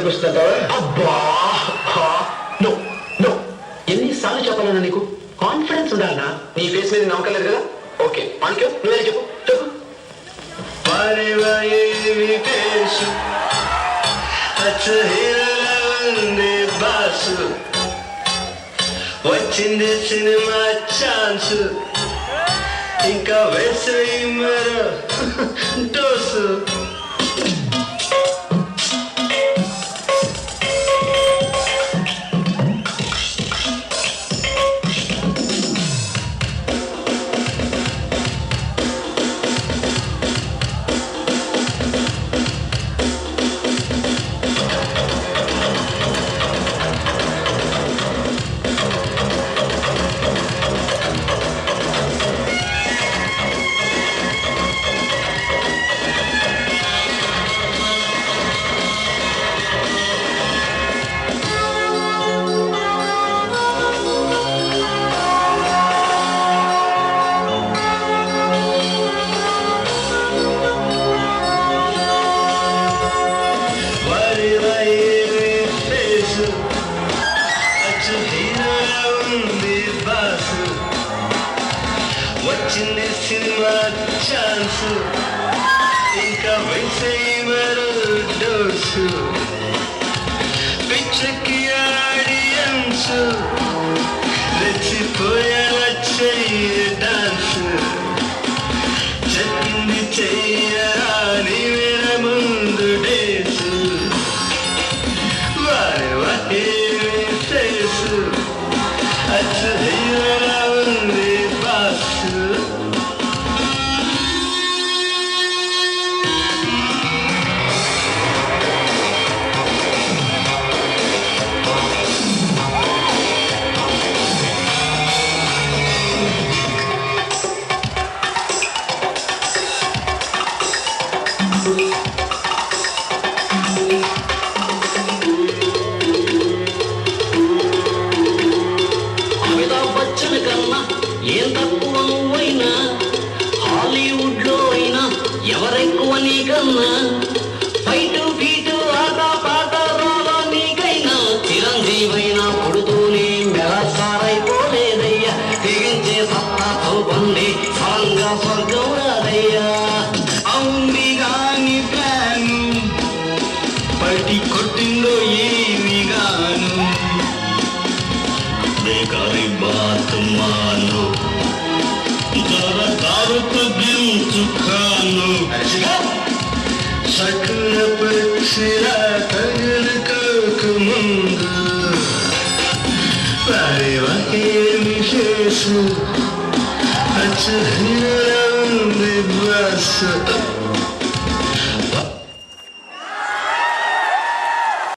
పనికొస్తుంటావా? అబ్బా no no, ఎన్నిసార్లు చెప్పాలన్నా నీకు? కాన్ఫిడెన్స్ ఉండాలన్నా. నీ ఫేస్ మీద నమ్మకం లేదు కదా? ఓకే మాణిక్యం, నువ్వే చెప్పు చెప్పు. బాసు వచ్చింది సినిమా ఛాన్స్, ఇంకా వేసవి మరో డోసు. వచ్చింది సినిమా ఛాన్స్, ఇంకా వేసేయి మరో డోసు. పిచ్చకి ఆడియన్స్ రెచ్చిపోయేలా చెయ్యి డాన్స్, చెప్పింది చెయ్యని వేర ముందు డేసు. వారి వారి ఫేసు అచ్చు హీరోలా ఉంది బాసు. అమితాబ్ బచ్చన్ కన్నా ఏం తక్కువ నువ్వైనా, హాలీవుడ్ లో అయినా ఎవరెక్కువ నీకన్నా, ఫైటు బీటు ఆట పాట రావా నీకైనా, చిరంజీవైనా పుడుతూనే మెగాస్టారైపోలేదయ్యా, తెగించే సత్తాతో బండి సరంగా స్వర్గం రాదయ్యా. అవుని గాని ప్లాను పట్టి కొట్టిందో ఏమి గాను, బేకారి బాత్ మాను జర తారుతు దించు ఖాను. సకల పక్షిరా తగలక ముందు పరివాహేమి చేసు అచ్చ హీరా ఉంది బాసు.